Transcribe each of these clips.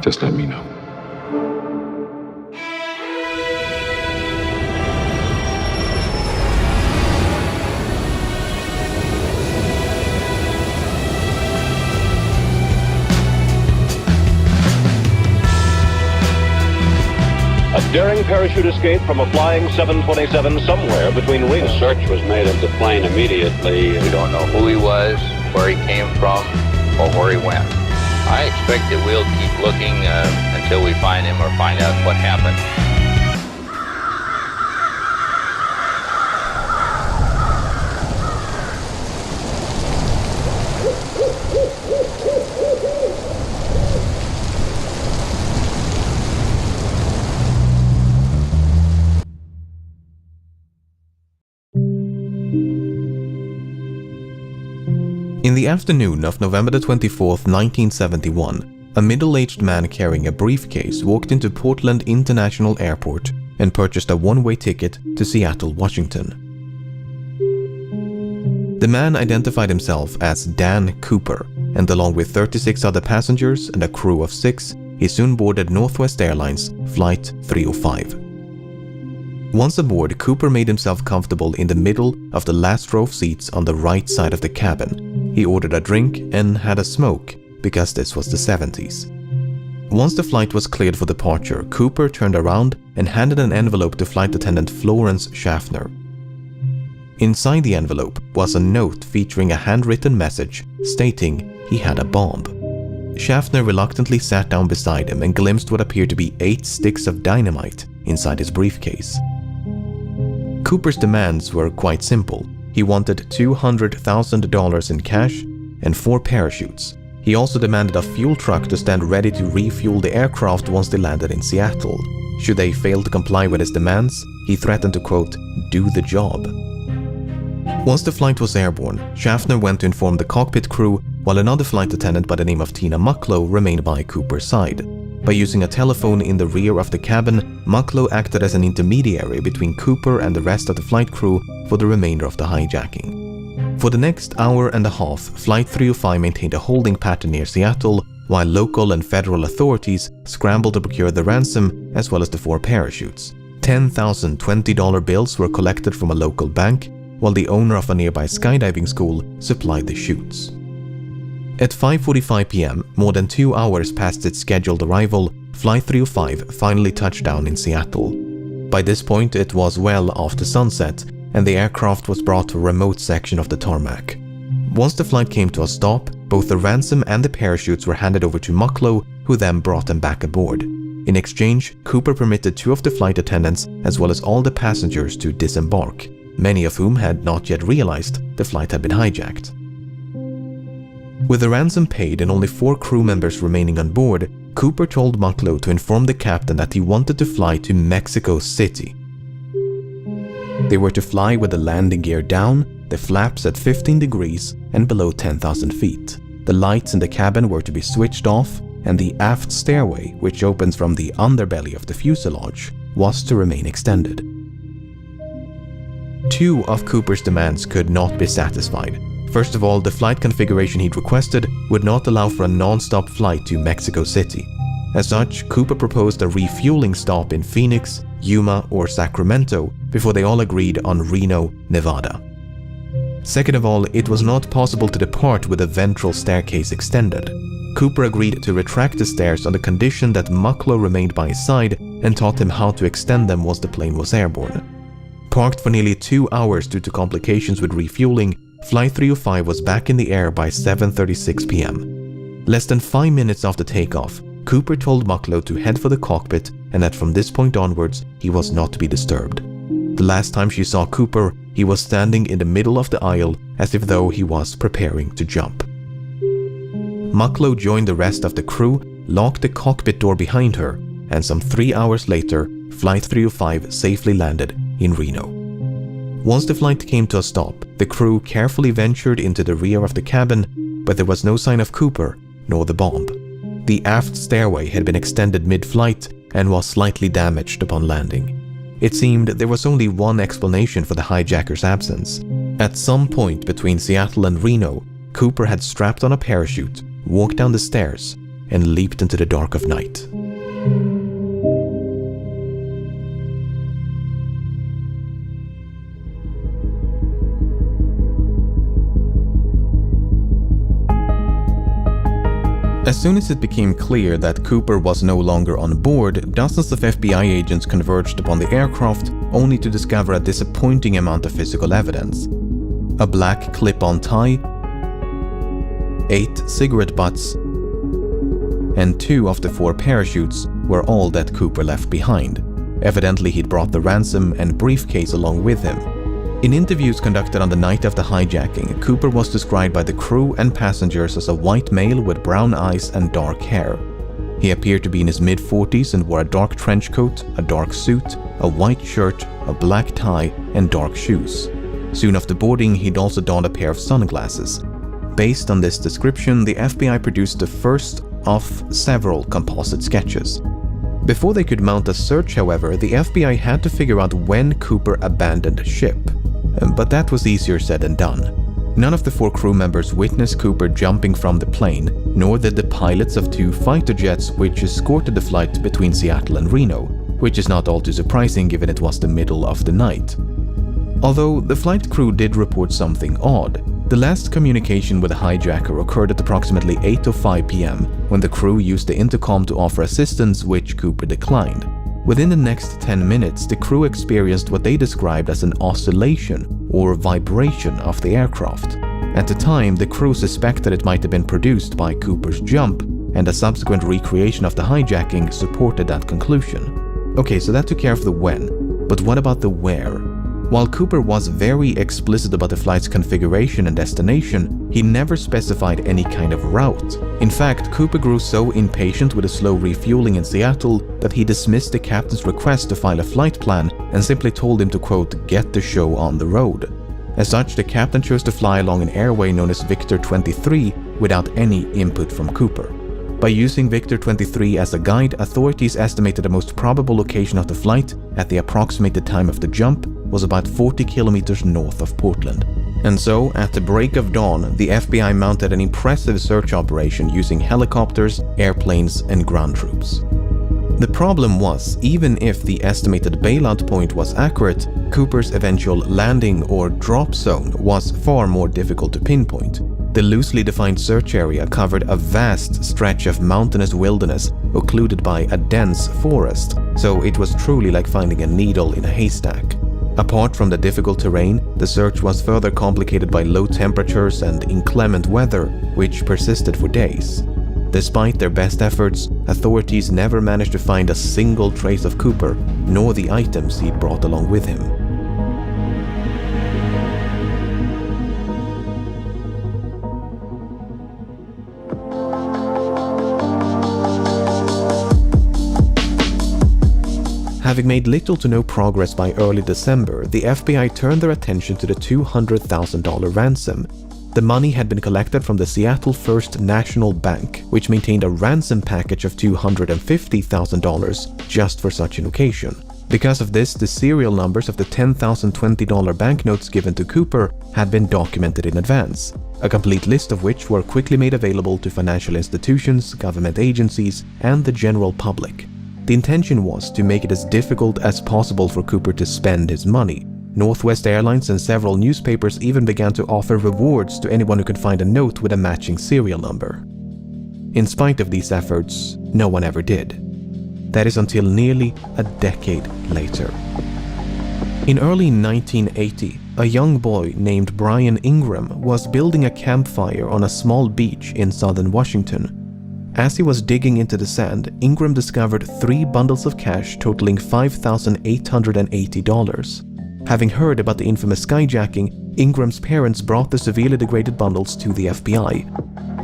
Just let me know. A daring parachute escape from a flying 727 somewhere between Reno. A search was made of the plane immediately. We don't know who he was, where he came from, or where he went. I expect that we'll keep looking until we find him or find out what happened. In the afternoon of November 24th, 1971, a middle-aged man carrying a briefcase walked into Portland International Airport and purchased a one-way ticket to Seattle, Washington. The man identified himself as Dan Cooper, and along with 36 other passengers and a crew of 6, he soon boarded Northwest Airlines Flight 305. Once aboard, Cooper made himself comfortable in the middle of the last row of seats on the right side of the cabin. He ordered a drink and had a smoke, because this was the 70s. Once the flight was cleared for departure, Cooper turned around and handed an envelope to flight attendant Florence Schaffner. Inside the envelope was a note featuring a handwritten message stating he had a bomb. Schaffner reluctantly sat down beside him and glimpsed what appeared to be 8 sticks of dynamite inside his briefcase. Cooper's demands were quite simple. He wanted $200,000 in cash and 4 parachutes. He also demanded a fuel truck to stand ready to refuel the aircraft once they landed in Seattle. Should they fail to comply with his demands, he threatened to, quote, do the job. Once the flight was airborne, Schaffner went to inform the cockpit crew, while another flight attendant by the name of Tina Mucklow remained by Cooper's side. By using a telephone in the rear of the cabin, Mucklow acted as an intermediary between Cooper and the rest of the flight crew for the remainder of the hijacking. For the next hour and a half, Flight 305 maintained a holding pattern near Seattle, while local and federal authorities scrambled to procure the ransom as well as the 4 parachutes. 10,000 $20 bills were collected from a local bank, while the owner of a nearby skydiving school supplied the chutes. At 5:45 p.m., more than 2 hours past its scheduled arrival, Flight 305 finally touched down in Seattle. By this point, it was well after sunset, and the aircraft was brought to a remote section of the tarmac. Once the flight came to a stop, both the ransom and the parachutes were handed over to Mucklow, who then brought them back aboard. In exchange, Cooper permitted 2 of the flight attendants as well as all the passengers to disembark, many of whom had not yet realized the flight had been hijacked. With the ransom paid and only 4 crew members remaining on board, Cooper told Mucklow to inform the captain that he wanted to fly to Mexico City. They were to fly with the landing gear down, the flaps at 15 degrees and below 10,000 feet. The lights in the cabin were to be switched off, and the aft stairway, which opens from the underbelly of the fuselage, was to remain extended. 2 of Cooper's demands could not be satisfied. First of all, the flight configuration he'd requested would not allow for a non-stop flight to Mexico City. As such, Cooper proposed a refueling stop in Phoenix, Yuma, or Sacramento before they all agreed on Reno, Nevada. Second of all, it was not possible to depart with the ventral staircase extended. Cooper agreed to retract the stairs on the condition that Mucklow remained by his side and taught him how to extend them once the plane was airborne. Parked for nearly 2 hours due to complications with refueling, Flight 305 was back in the air by 7:36 p.m. Less than 5 minutes after takeoff, Cooper told Mucklow to head for the cockpit and that from this point onwards, he was not to be disturbed. The last time she saw Cooper, he was standing in the middle of the aisle as if though he was preparing to jump. Mucklow joined the rest of the crew, locked the cockpit door behind her, and some 3 hours later, Flight 305 safely landed in Reno. Once the flight came to a stop, the crew carefully ventured into the rear of the cabin, but there was no sign of Cooper nor the bomb. The aft stairway had been extended mid-flight and was slightly damaged upon landing. It seemed there was only one explanation for the hijacker's absence. At some point between Seattle and Reno, Cooper had strapped on a parachute, walked down the stairs, and leaped into the dark of night. As soon as it became clear that Cooper was no longer on board, dozens of FBI agents converged upon the aircraft, only to discover a disappointing amount of physical evidence. A black clip-on tie, 8 cigarette butts, and 2 of the 4 parachutes were all that Cooper left behind. Evidently, he'd brought the ransom and briefcase along with him. In interviews conducted on the night of the hijacking, Cooper was described by the crew and passengers as a white male with brown eyes and dark hair. He appeared to be in his mid-40s and wore a dark trench coat, a dark suit, a white shirt, a black tie, and dark shoes. Soon after boarding, he'd also donned a pair of sunglasses. Based on this description, the FBI produced the first of several composite sketches. Before they could mount a search, however, the FBI had to figure out when Cooper abandoned ship. But that was easier said than done. None of the 4 crew members witnessed Cooper jumping from the plane, nor did the pilots of 2 fighter jets which escorted the flight between Seattle and Reno, which is not all too surprising given it was the middle of the night. Although the flight crew did report something odd. The last communication with the hijacker occurred at approximately 8:05 p.m. when the crew used the intercom to offer assistance, which Cooper declined. Within the next 10 minutes, the crew experienced what they described as an oscillation or vibration of the aircraft. At the time, the crew suspected it might have been produced by Cooper's jump, and a subsequent recreation of the hijacking supported that conclusion. Okay, so that took care of the when, but what about the where? While Cooper was very explicit about the flight's configuration and destination, he never specified any kind of route. In fact, Cooper grew so impatient with the slow refueling in Seattle that he dismissed the captain's request to file a flight plan and simply told him to, quote, get the show on the road. As such, the captain chose to fly along an airway known as Victor 23 without any input from Cooper. By using Victor 23 as a guide, authorities estimated the most probable location of the flight at the approximated time of the jump was about 40 kilometers north of Portland. And so, at the break of dawn, the FBI mounted an impressive search operation using helicopters, airplanes, and ground troops. The problem was, even if the estimated bailout point was accurate, Cooper's eventual landing or drop zone was far more difficult to pinpoint. The loosely defined search area covered a vast stretch of mountainous wilderness occluded by a dense forest, so it was truly like finding a needle in a haystack. Apart from the difficult terrain, the search was further complicated by low temperatures and inclement weather, which persisted for days. Despite their best efforts, authorities never managed to find a single trace of Cooper, nor the items he'd brought along with him. Having made little to no progress by early December, the FBI turned their attention to the $200,000 ransom. The money had been collected from the Seattle First National Bank, which maintained a ransom package of $250,000 just for such an occasion. Because of this, the serial numbers of the $10,020 banknotes given to Cooper had been documented in advance, a complete list of which were quickly made available to financial institutions, government agencies, and the general public. The intention was to make it as difficult as possible for Cooper to spend his money. Northwest Airlines and several newspapers even began to offer rewards to anyone who could find a note with a matching serial number. In spite of these efforts, no one ever did. That is until nearly a decade later. In early 1980, a young boy named Brian Ingram was building a campfire on a small beach in southern Washington. As he was digging into the sand, Ingram discovered 3 bundles of cash totaling $5,880. Having heard about the infamous skyjacking, Ingram's parents brought the severely degraded bundles to the FBI.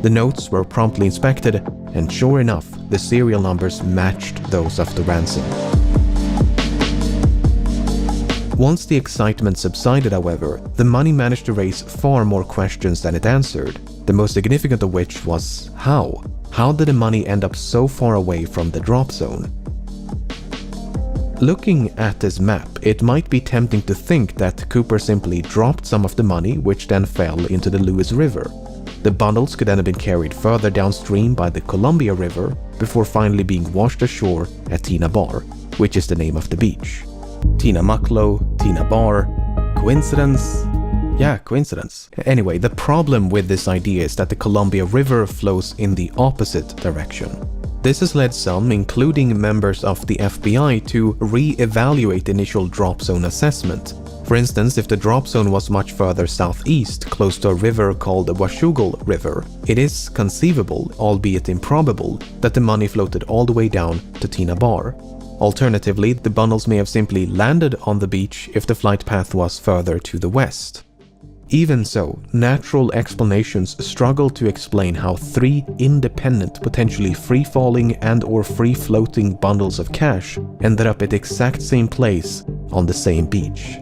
The notes were promptly inspected, and sure enough, the serial numbers matched those of the ransom. Once the excitement subsided, however, the money managed to raise far more questions than it answered, the most significant of which was how. How did the money end up so far away from the drop zone? Looking at this map, it might be tempting to think that Cooper simply dropped some of the money, which then fell into the Lewis River. The bundles could then have been carried further downstream by the Columbia River before finally being washed ashore at Tina Bar, which is the name of the beach. Tina Mucklow, Tina Bar. Coincidence? Yeah, coincidence. Anyway, the problem with this idea is that the Columbia River flows in the opposite direction. This has led some, including members of the FBI, to re-evaluate the initial drop zone assessment. For instance, if the drop zone was much further southeast, close to a river called the Washougal River, it is conceivable, albeit improbable, that the money floated all the way down to Tina Bar. Alternatively, the bundles may have simply landed on the beach if the flight path was further to the west. Even so, natural explanations struggle to explain how 3 independent, potentially free-falling and/or free-floating bundles of cash ended up at the exact same place on the same beach.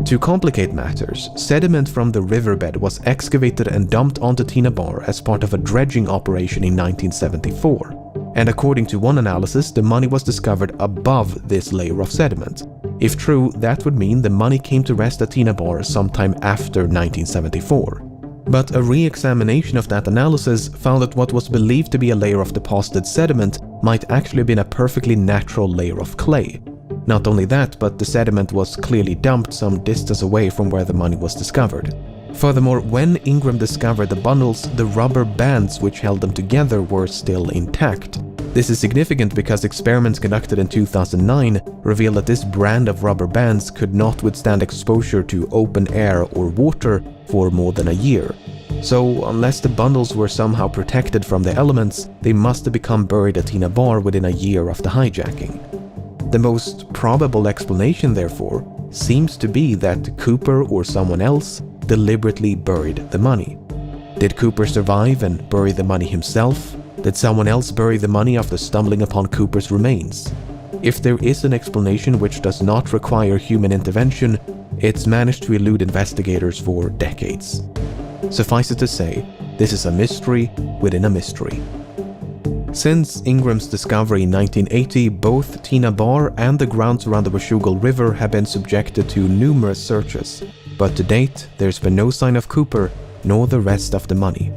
To complicate matters, sediment from the riverbed was excavated and dumped onto Tina Bar as part of a dredging operation in 1974. And according to one analysis, the money was discovered above this layer of sediment. If true, that would mean the money came to rest at Tina Bar sometime after 1974. But a re-examination of that analysis found that what was believed to be a layer of deposited sediment might actually have been a perfectly natural layer of clay. Not only that, but the sediment was clearly dumped some distance away from where the money was discovered. Furthermore, when Ingram discovered the bundles, the rubber bands which held them together were still intact. This is significant because experiments conducted in 2009 revealed that this brand of rubber bands could not withstand exposure to open air or water for more than a year. So, unless the bundles were somehow protected from the elements, they must have become buried at Tina Bar within a year of the hijacking. The most probable explanation, therefore, seems to be that Cooper or someone else deliberately buried the money. Did Cooper survive and bury the money himself? Did someone else bury the money after stumbling upon Cooper's remains? If there is an explanation which does not require human intervention, it's managed to elude investigators for decades. Suffice it to say, this is a mystery within a mystery. Since Ingram's discovery in 1980, both Tina Bar and the grounds around the Washougal River have been subjected to numerous searches, but to date, there's been no sign of Cooper nor the rest of the money.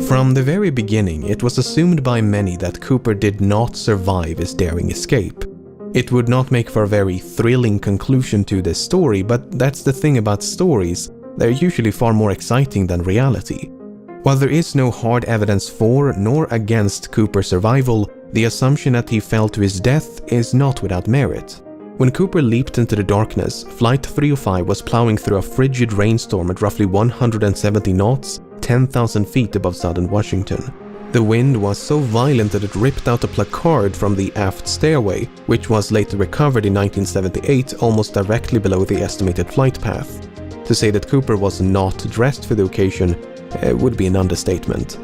From the very beginning, it was assumed by many that Cooper did not survive his daring escape. It would not make for a very thrilling conclusion to this story, but that's the thing about stories, they're usually far more exciting than reality. While there is no hard evidence for nor against Cooper's survival, the assumption that he fell to his death is not without merit. When Cooper leaped into the darkness, Flight 305 was plowing through a frigid rainstorm at roughly 170 knots, 10,000 feet above southern Washington. The wind was so violent that it ripped out a placard from the aft stairway, which was later recovered in 1978 almost directly below the estimated flight path. To say that Cooper was not dressed for the occasion would be an understatement.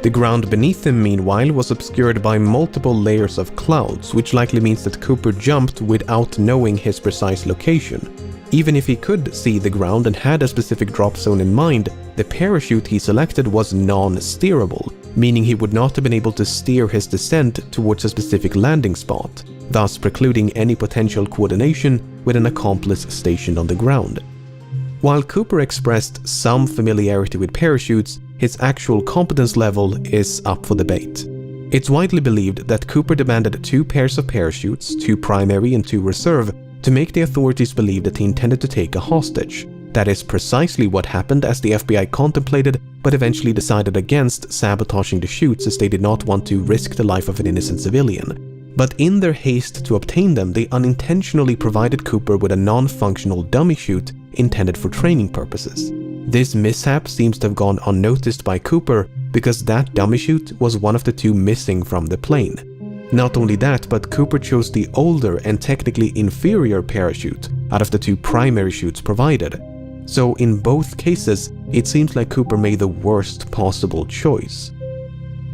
The ground beneath him, meanwhile, was obscured by multiple layers of clouds, which likely means that Cooper jumped without knowing his precise location. Even if he could see the ground and had a specific drop zone in mind, the parachute he selected was non-steerable, meaning he would not have been able to steer his descent towards a specific landing spot, thus precluding any potential coordination with an accomplice stationed on the ground. While Cooper expressed some familiarity with parachutes, his actual competence level is up for debate. It's widely believed that Cooper demanded 2 pairs of parachutes, 2 primary and 2 reserve, to make the authorities believe that he intended to take a hostage. That is precisely what happened, as the FBI contemplated but eventually decided against sabotaging the chutes as they did not want to risk the life of an innocent civilian. But in their haste to obtain them, they unintentionally provided Cooper with a non-functional dummy chute intended for training purposes. This mishap seems to have gone unnoticed by Cooper because that dummy chute was one of the 2 missing from the plane. Not only that, but Cooper chose the older and technically inferior parachute out of the 2 primary chutes provided. So in both cases, it seems like Cooper made the worst possible choice.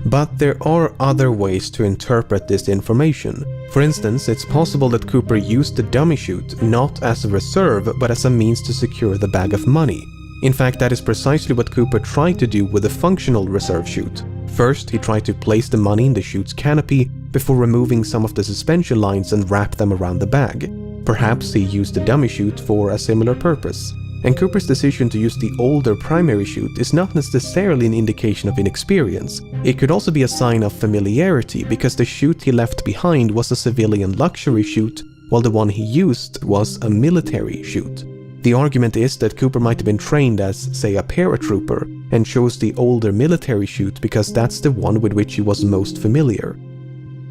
But there are other ways to interpret this information. For instance, it's possible that Cooper used the dummy chute not as a reserve but as a means to secure the bag of money. In fact, that is precisely what Cooper tried to do with the functional reserve chute. First, he tried to place the money in the chute's canopy before removing some of the suspension lines and wrap them around the bag. Perhaps he used the dummy chute for a similar purpose. And Cooper's decision to use the older primary chute is not necessarily an indication of inexperience. It could also be a sign of familiarity, because the chute he left behind was a civilian luxury chute, while the one he used was a military chute. The argument is that Cooper might have been trained as, say, a paratrooper, and chose the older military chute because that's the one with which he was most familiar.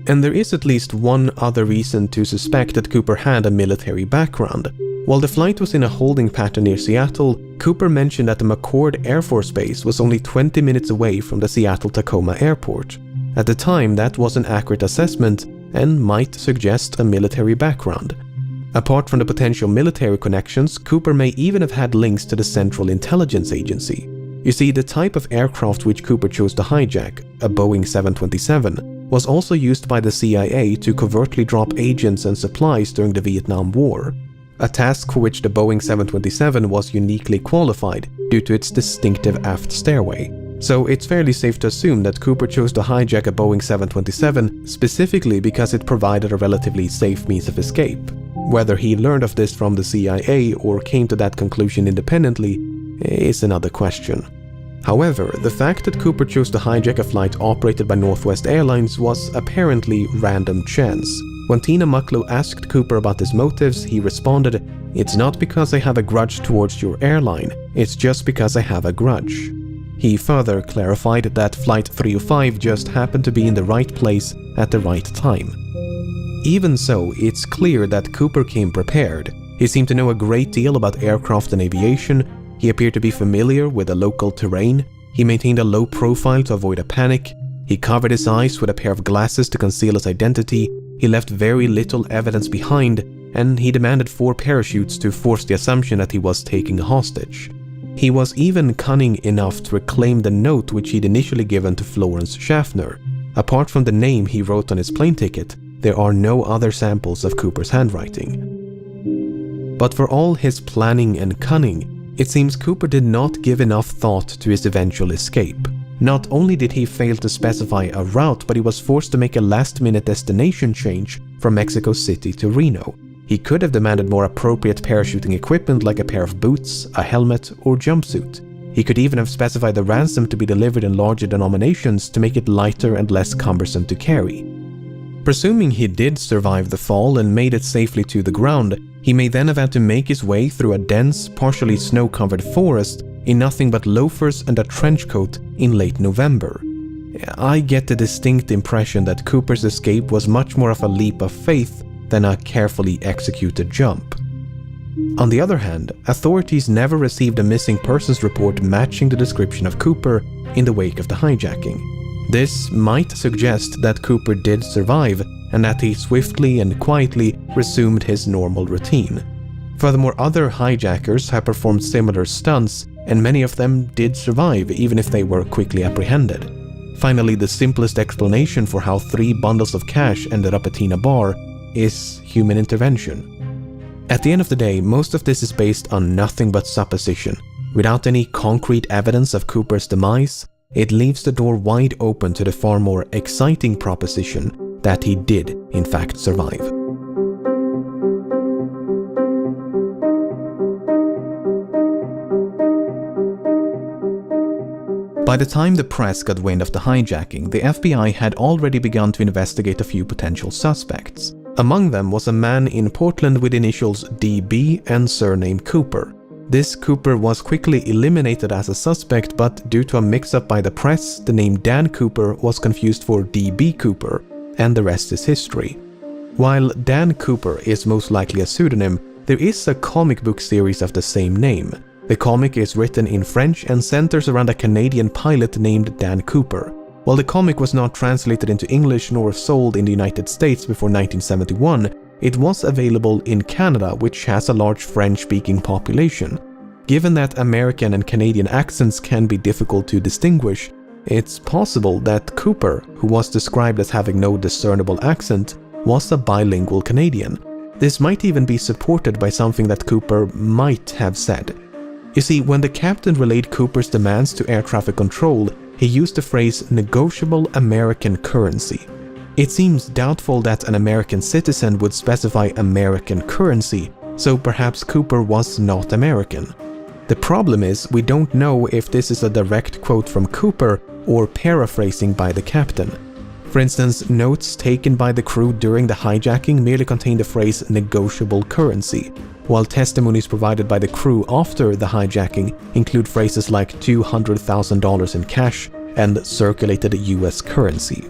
And there is at least one other reason to suspect that Cooper had a military background. While the flight was in a holding pattern near Seattle, Cooper mentioned that the McChord Air Force Base was only 20 minutes away from the Seattle-Tacoma airport. At the time, that was an accurate assessment and might suggest a military background. Apart from the potential military connections, Cooper may even have had links to the Central Intelligence Agency. You see, the type of aircraft which Cooper chose to hijack, a Boeing 727, was also used by the CIA to covertly drop agents and supplies during the Vietnam War. A task for which the Boeing 727 was uniquely qualified due to its distinctive aft stairway. So it's fairly safe to assume that Cooper chose to hijack a Boeing 727 specifically because it provided a relatively safe means of escape. Whether he learned of this from the CIA or came to that conclusion independently is another question. However, the fact that Cooper chose to hijack a flight operated by Northwest Airlines was apparently random chance. When Tina Mucklow asked Cooper about his motives, he responded, "It's not because I have a grudge towards your airline, it's just because I have a grudge." He further clarified that Flight 305 just happened to be in the right place at the right time. Even so, it's clear that Cooper came prepared. He seemed to know a great deal about aircraft and aviation. He appeared to be familiar with the local terrain. He maintained a low profile to avoid a panic. He covered his eyes with a pair of glasses to conceal his identity. He left very little evidence behind, and he demanded 4 parachutes to force the assumption that he was taking a hostage. He was even cunning enough to reclaim the note which he'd initially given to Florence Schaffner. Apart from the name he wrote on his plane ticket, there are no other samples of Cooper's handwriting. But for all his planning and cunning, it seems Cooper did not give enough thought to his eventual escape. Not only did he fail to specify a route, but he was forced to make a last-minute destination change from Mexico City to Reno. He could have demanded more appropriate parachuting equipment like a pair of boots, a helmet, or jumpsuit. He could even have specified the ransom to be delivered in larger denominations to make it lighter and less cumbersome to carry. Presuming he did survive the fall and made it safely to the ground, he may then have had to make his way through a dense, partially snow-covered forest in nothing but loafers and a trench coat in late November. I get the distinct impression that Cooper's escape was much more of a leap of faith than a carefully executed jump. On the other hand, authorities never received a missing persons report matching the description of Cooper in the wake of the hijacking. This might suggest that Cooper did survive and that he swiftly and quietly resumed his normal routine. Furthermore, other hijackers have performed similar stunts, and many of them did survive even if they were quickly apprehended. Finally, the simplest explanation for how 3 bundles of cash ended up at Tina Bar is human intervention. At the end of the day, most of this is based on nothing but supposition. Without any concrete evidence of Cooper's demise, it leaves the door wide open to the far more exciting proposition that he did, in fact, survive. By the time the press got wind of the hijacking, the FBI had already begun to investigate a few potential suspects. Among them was a man in Portland with initials DB and surname Cooper. This Cooper was quickly eliminated as a suspect, but due to a mix-up by the press, the name Dan Cooper was confused for DB Cooper, and the rest is history. While Dan Cooper is most likely a pseudonym, there is a comic book series of the same name. The comic is written in French and centers around a Canadian pilot named Dan Cooper. While the comic was not translated into English nor sold in the United States before 1971, it was available in Canada, which has a large French-speaking population. Given that American and Canadian accents can be difficult to distinguish, it's possible that Cooper, who was described as having no discernible accent, was a bilingual Canadian. This might even be supported by something that Cooper might have said. You see, when the captain relayed Cooper's demands to air traffic control, he used the phrase negotiable American currency. It seems doubtful that an American citizen would specify American currency, so perhaps Cooper was not American. The problem is, we don't know if this is a direct quote from Cooper or paraphrasing by the captain. For instance, notes taken by the crew during the hijacking merely contain the phrase negotiable currency, while testimonies provided by the crew after the hijacking include phrases like $200,000 in cash and circulated US currency.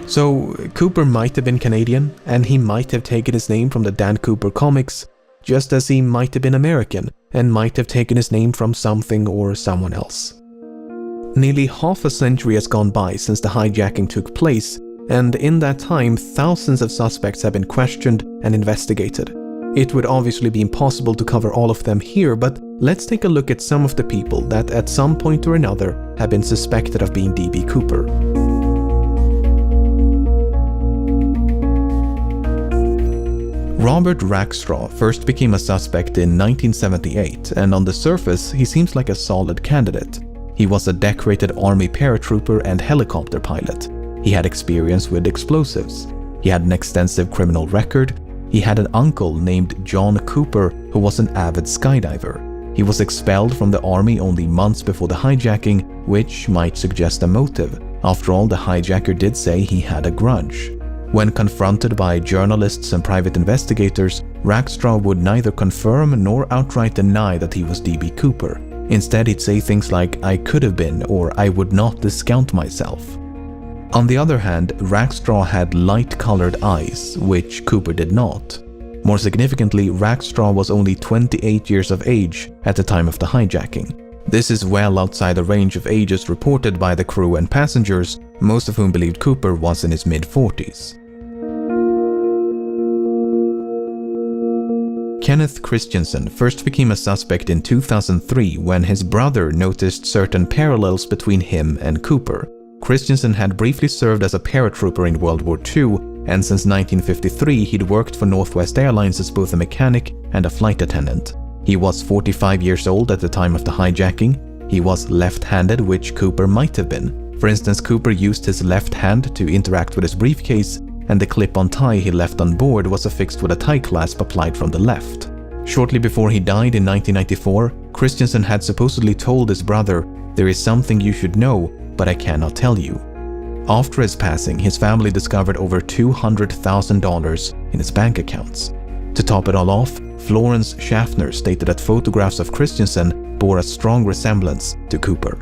So Cooper might have been Canadian, and he might have taken his name from the Dan Cooper comics, just as he might have been American and might have taken his name from something or someone else. Nearly half a century has gone by since the hijacking took place, and in that time thousands of suspects have been questioned and investigated. It would obviously be impossible to cover all of them here, but let's take a look at some of the people that at some point or another have been suspected of being D.B. Cooper. Robert Rackstraw first became a suspect in 1978, and on the surface he seems like a solid candidate. He was a decorated Army paratrooper and helicopter pilot. He had experience with explosives. He had an extensive criminal record. He had an uncle named John Cooper who was an avid skydiver. He was expelled from the Army only months before the hijacking, which might suggest a motive. After all, the hijacker did say he had a grudge. When confronted by journalists and private investigators, Rackstraw would neither confirm nor outright deny that he was D.B. Cooper. Instead, he'd say things like, "I could have been," or "I would not discount myself." On the other hand, Rackstraw had light-colored eyes, which Cooper did not. More significantly, Rackstraw was only 28 years of age at the time of the hijacking. This is well outside the range of ages reported by the crew and passengers, most of whom believed Cooper was in his mid-40s. Kenneth Christensen first became a suspect in 2003 when his brother noticed certain parallels between him and Cooper. Christensen had briefly served as a paratrooper in World War II, and since 1953 he'd worked for Northwest Airlines as both a mechanic and a flight attendant. He was 45 years old at the time of the hijacking. He was left-handed, which Cooper might have been. For instance, Cooper used his left hand to interact with his briefcase, and the clip-on tie he left on board was affixed with a tie clasp applied from the left. Shortly before he died in 1994, Christensen had supposedly told his brother, "There is something you should know, but I cannot tell you." After his passing, his family discovered over $200,000 in his bank accounts. To top it all off, Florence Schaffner stated that photographs of Christensen bore a strong resemblance to Cooper.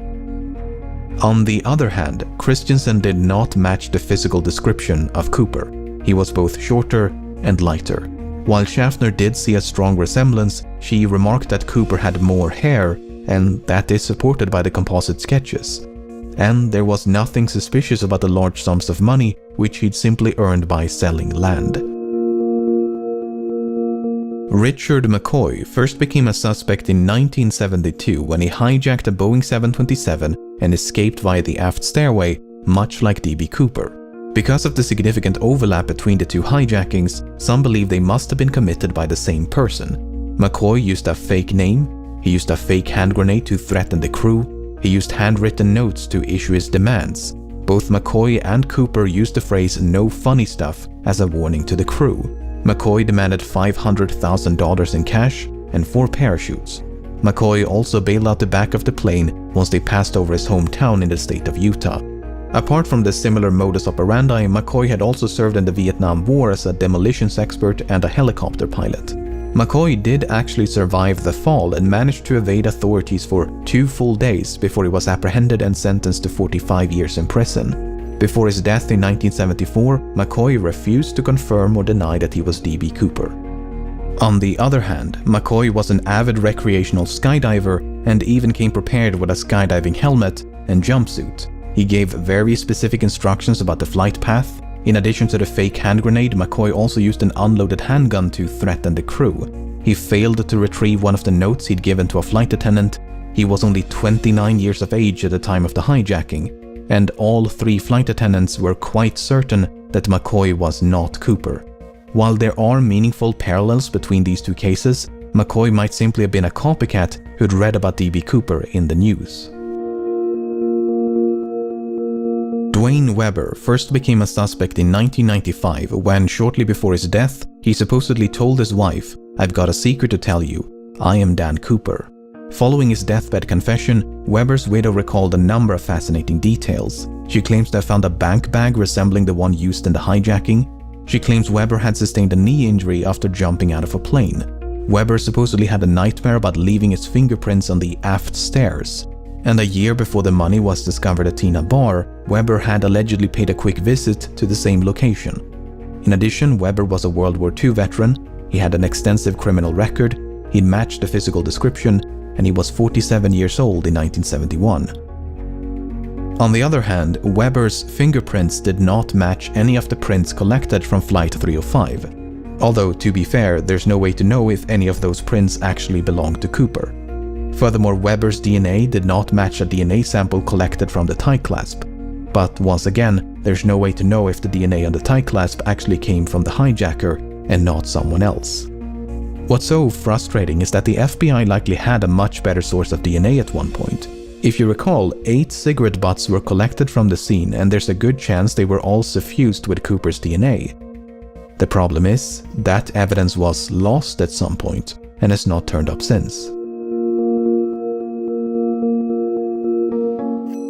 On the other hand, Christensen did not match the physical description of Cooper. He was both shorter and lighter. While Schaffner did see a strong resemblance, she remarked that Cooper had more hair, and that is supported by the composite sketches. And there was nothing suspicious about the large sums of money which he'd simply earned by selling land. Richard McCoy first became a suspect in 1972 when he hijacked a Boeing 727 and escaped via the aft stairway, much like D.B. Cooper. Because of the significant overlap between the two hijackings, some believe they must have been committed by the same person. McCoy used a fake name, he used a fake hand grenade to threaten the crew, he used handwritten notes to issue his demands. Both McCoy and Cooper used the phrase "no funny stuff" as a warning to the crew. McCoy demanded $500,000 in cash and 4 parachutes. McCoy also bailed out the back of the plane once they passed over his hometown in the state of Utah. Apart from the similar modus operandi, McCoy had also served in the Vietnam War as a demolitions expert and a helicopter pilot. McCoy did actually survive the fall and managed to evade authorities for 2 full days before he was apprehended and sentenced to 45 years in prison. Before his death in 1974, McCoy refused to confirm or deny that he was D.B. Cooper. On the other hand, McCoy was an avid recreational skydiver and even came prepared with a skydiving helmet and jumpsuit. He gave very specific instructions about the flight path. In addition to the fake hand grenade, McCoy also used an unloaded handgun to threaten the crew. He failed to retrieve one of the notes he'd given to a flight attendant. He was only 29 years of age at the time of the hijacking, and all 3 flight attendants were quite certain that McCoy was not Cooper. While there are meaningful parallels between these 2 cases, McCoy might simply have been a copycat who'd read about D.B. Cooper in the news. Dwayne Webber first became a suspect in 1995 when, shortly before his death, he supposedly told his wife, "I've got a secret to tell you. I am Dan Cooper." Following his deathbed confession, Webber's widow recalled a number of fascinating details. She claims to have found a bank bag resembling the one used in the hijacking. She claims Webber had sustained a knee injury after jumping out of a plane. Webber supposedly had a nightmare about leaving his fingerprints on the aft stairs. And a year before the money was discovered at Tina Bar, Webber had allegedly paid a quick visit to the same location. In addition, Webber was a World War II veteran, he had an extensive criminal record, he'd matched the physical description, and he was 47 years old in 1971. On the other hand, Webber's fingerprints did not match any of the prints collected from Flight 305. Although, to be fair, there's no way to know if any of those prints actually belonged to Cooper. Furthermore, Webber's DNA did not match a DNA sample collected from the tie clasp. But once again, there's no way to know if the DNA on the tie clasp actually came from the hijacker and not someone else. What's so frustrating is that the FBI likely had a much better source of DNA at one point. If you recall, 8 cigarette butts were collected from the scene, and there's a good chance they were all suffused with Cooper's DNA. The problem is, that evidence was lost at some point and has not turned up since.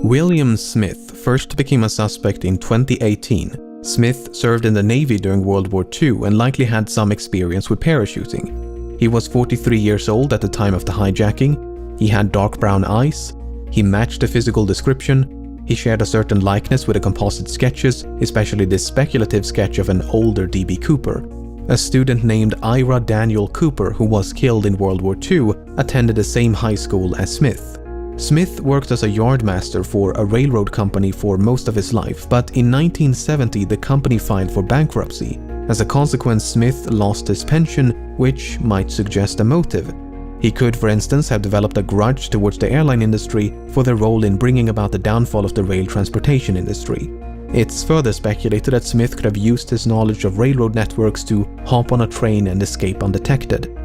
William Smith first became a suspect in 2018. Smith served in the Navy during World War II and likely had some experience with parachuting. He was 43 years old at the time of the hijacking. He had dark brown eyes. He matched the physical description. He shared a certain likeness with the composite sketches, especially this speculative sketch of an older D.B. Cooper. A student named Ira Daniel Cooper, who was killed in World War II, attended the same high school as Smith. Smith worked as a yardmaster for a railroad company for most of his life, but in 1970 the company filed for bankruptcy. As a consequence, Smith lost his pension, which might suggest a motive. He could, for instance, have developed a grudge towards the airline industry for their role in bringing about the downfall of the rail transportation industry. It's further speculated that Smith could have used his knowledge of railroad networks to hop on a train and escape undetected.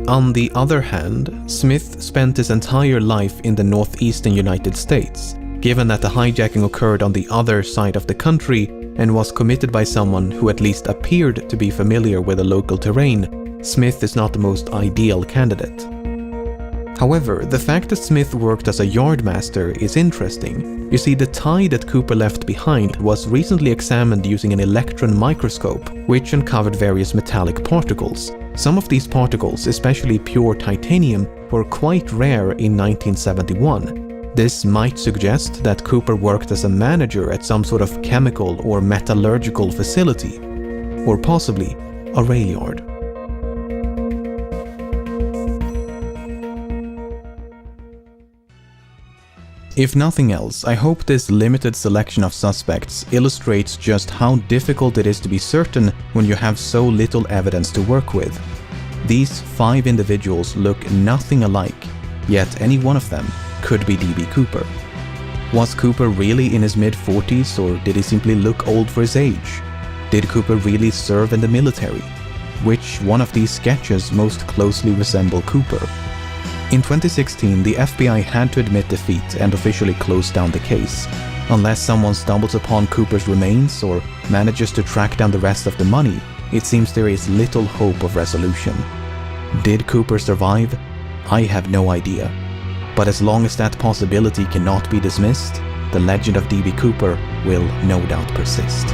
On the other hand, Smith spent his entire life in the northeastern United States. Given that the hijacking occurred on the other side of the country and was committed by someone who at least appeared to be familiar with the local terrain, Smith is not the most ideal candidate. However, the fact that Smith worked as a yardmaster is interesting. You see, the tie that Cooper left behind was recently examined using an electron microscope, which uncovered various metallic particles. Some of these particles, especially pure titanium, were quite rare in 1971. This might suggest that Cooper worked as a manager at some sort of chemical or metallurgical facility, or possibly a rail yard. If nothing else, I hope this limited selection of suspects illustrates just how difficult it is to be certain when you have so little evidence to work with. These 5 individuals look nothing alike, yet any one of them could be D.B. Cooper. Was Cooper really in his mid-40s, or did he simply look old for his age? Did Cooper really serve in the military? Which one of these sketches most closely resemble Cooper? In 2016, the FBI had to admit defeat and officially close down the case. Unless someone stumbles upon Cooper's remains or manages to track down the rest of the money, it seems there is little hope of resolution. Did Cooper survive? I have no idea. But as long as that possibility cannot be dismissed, the legend of D.B. Cooper will no doubt persist.